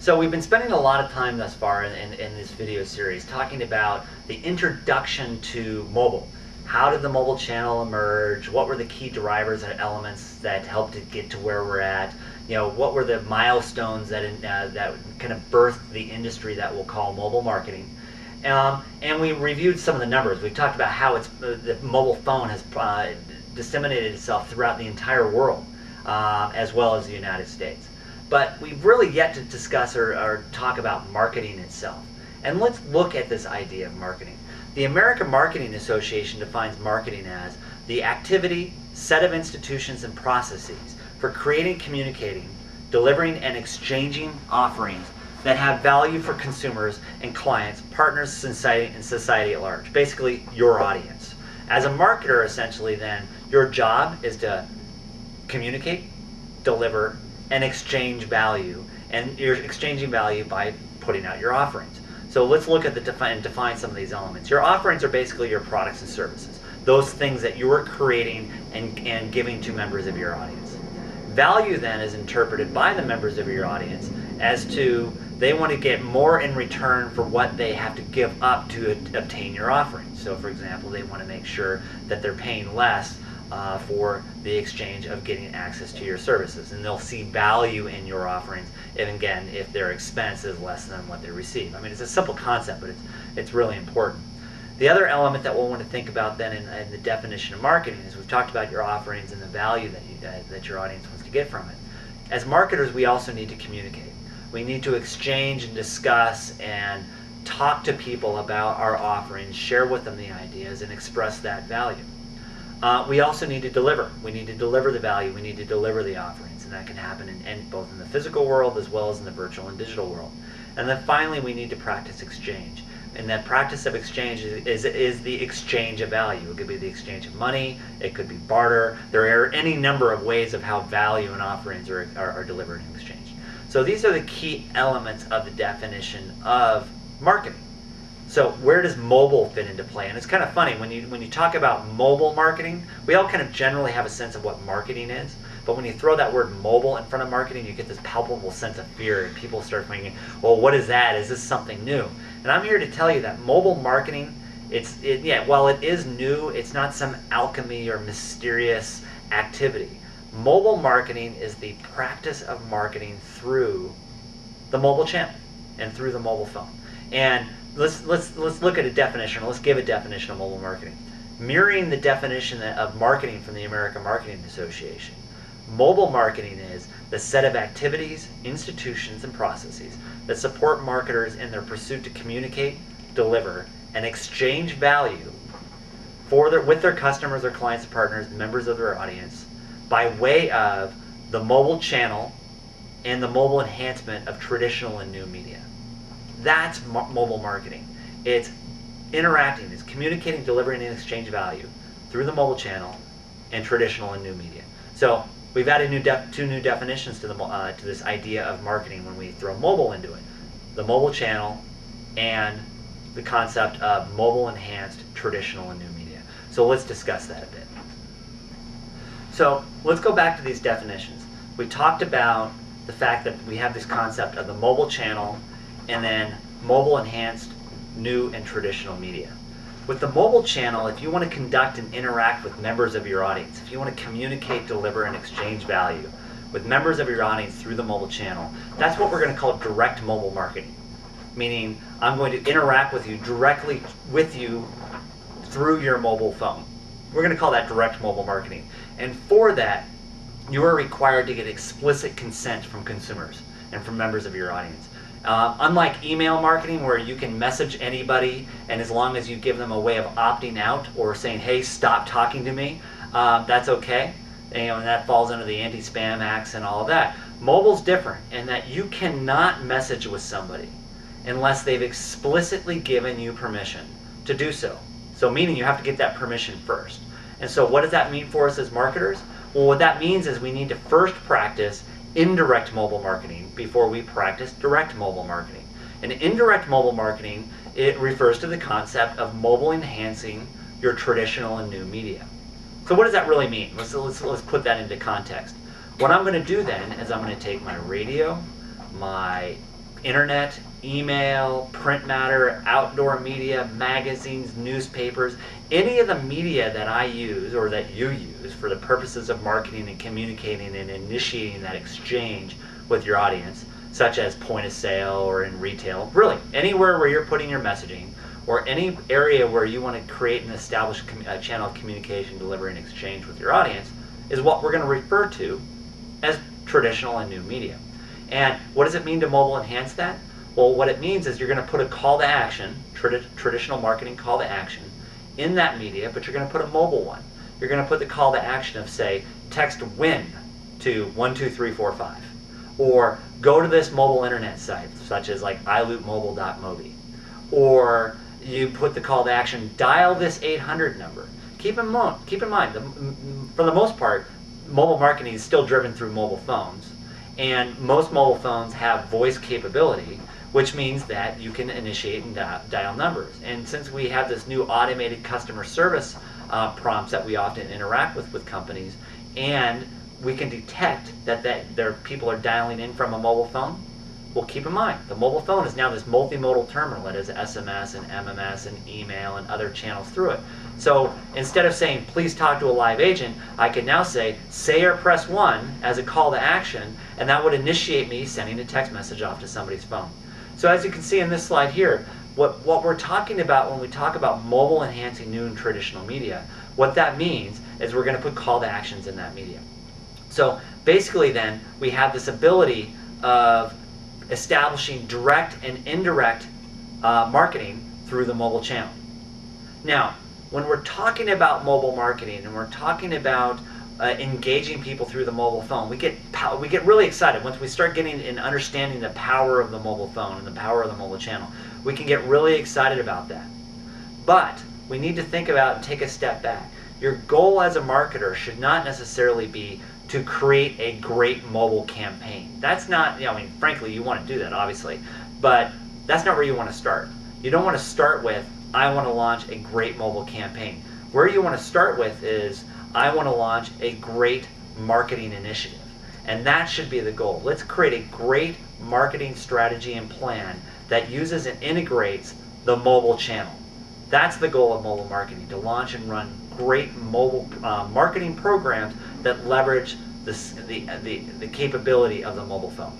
So we've been spending a lot of time thus far in this video series talking about the introduction to mobile. How did the mobile channel emerge? What were the key drivers and elements that helped to get to where we're at? You know, what were the milestones that that kind of birthed the industry that we'll call mobile marketing? And we reviewed some of the numbers. We've talked about how the mobile phone has disseminated itself throughout the entire world, as well as the United States. But we've really yet to discuss or talk about marketing itself. And let's look at this idea of marketing. The American Marketing Association defines marketing as the activity, set of institutions and processes for creating, communicating, delivering, and exchanging offerings that have value for consumers and clients, partners, society, and society at large. Basically, your audience. As a marketer, essentially, then, your job is to communicate, deliver, and exchange value. And you're exchanging value by putting out your offerings. So let's look at define some of these elements. Your offerings are basically your products and services. Those things that you are creating and giving to members of your audience. Value then is interpreted by the members of your audience as to they want to get more in return for what they have to give up to obtain your offerings. So for example, they want to make sure that they're paying less for the exchange of getting access to your services, and they'll see value in your offerings, and again, if their expense is less than what they receive. I mean, it's a simple concept, but it's really important. The other element that we'll want to think about then in the definition of marketing is we've talked about your offerings and the value that your audience wants to get from it. As marketers, we also need to communicate. We need to exchange and discuss and talk to people about our offerings, share with them the ideas, and express that value. We also need to deliver. We need to deliver the value. We need to deliver the offerings, and that can happen in both in the physical world as well as in the virtual and digital world. And then finally, we need to practice exchange. And that practice of exchange is the exchange of value. It could be the exchange of money. It could be barter. There are any number of ways of how value and offerings are delivered in exchange. So these are the key elements of the definition of marketing. So where does mobile fit into play? And it's kind of funny, when you talk about mobile marketing, we all kind of generally have a sense of what marketing is. But when you throw that word mobile in front of marketing, you get this palpable sense of fear, and people start thinking, well, what is that? Is this something new? And I'm here to tell you that mobile marketing, while it is new, it's not some alchemy or mysterious activity. Mobile marketing is the practice of marketing through the mobile channel and through the mobile phone. And let's look at a definition. Let's give a definition of mobile marketing. Mirroring the definition of marketing from the American Marketing Association, mobile marketing is the set of activities, institutions, and processes that support marketers in their pursuit to communicate, deliver, and exchange value with their customers, their clients, partners, members of their audience by way of the mobile channel and the mobile enhancement of traditional and new media. That's mobile marketing. It's interacting, it's communicating, delivering, and exchange value through the mobile channel and traditional and new media. So we've added two new definitions to this idea of marketing when we throw mobile into it. The mobile channel and the concept of mobile enhanced traditional and new media. So let's discuss that a bit. So let's go back to these definitions. We talked about the fact that we have this concept of the mobile channel and then mobile enhanced new and traditional media. With the mobile channel, if you want to conduct and interact with members of your audience, if you want to communicate, deliver, and exchange value with members of your audience through the mobile channel, that's what we're going to call direct mobile marketing. Meaning, I'm going to interact with you directly through your mobile phone. We're going to call that direct mobile marketing. And for that, you are required to get explicit consent from consumers and from members of your audience. Unlike email marketing, where you can message anybody, and as long as you give them a way of opting out or saying, hey, stop talking to me, that's okay. And that falls under the anti-spam acts and all of that. Mobile's different in that you cannot message with somebody unless they've explicitly given you permission to do so. So meaning you have to get that permission first. And so what does that mean for us as marketers? Well, what that means is we need to first practice indirect mobile marketing before we practice direct mobile marketing. And indirect mobile marketing, it refers to the concept of mobile enhancing your traditional and new media. So what does that really mean? Let's put that into context. What I'm going to do then is I'm going to take my radio, my internet, email, print matter, outdoor media, magazines, newspapers, any of the media that I use or that you use for the purposes of marketing and communicating and initiating that exchange with your audience, such as point of sale or in retail, really anywhere where you're putting your messaging, or any area where you want to create and establish a channel of communication, delivery, and exchange with your audience, is what we're going to refer to as traditional and new media. And what does it mean to mobile enhance that? Well, what it means is you're going to put a call to action, traditional marketing call to action, in that media, but you're going to put a mobile one. You're going to put the call to action of, say, text WIN to 12345, or go to this mobile internet site, such as like iLoopMobile.mobi, or you put the call to action, dial this 800 number. Keep in mind, for the most part, mobile marketing is still driven through mobile phones, and most mobile phones have voice capability, which means that you can initiate and dial numbers. And since we have this new automated customer service prompts that we often interact with companies, and we can detect that their people are dialing in from a mobile phone, well, keep in mind, the mobile phone is now this multimodal terminal that has SMS and MMS and email and other channels through it. So instead of saying, please talk to a live agent, I can now say or press 1 as a call to action, and that would initiate me sending a text message off to somebody's phone. So as you can see in this slide here, what we're talking about when we talk about mobile enhancing new and traditional media, what that means is we're going to put call to actions in that media. So basically then, we have this ability of establishing direct and indirect marketing through the mobile channel. Now, when we're talking about mobile marketing and we're talking about engaging people through the mobile phone, we get really excited. Once we start getting and understanding the power of the mobile phone and the power of the mobile channel, we can get really excited about that. But we need to think about and take a step back. Your goal as a marketer should not necessarily be to create a great mobile campaign. That's not, I mean, frankly, you want to do that, obviously, but that's not where you want to start. You don't want to start with, I want to launch a great mobile campaign. Where you want to start with is, I want to launch a great marketing initiative. And that should be the goal. Let's create a great marketing strategy and plan that uses and integrates the mobile channel. That's the goal of mobile marketing, to launch and run great mobile marketing programs that leverage the capability of the mobile phone.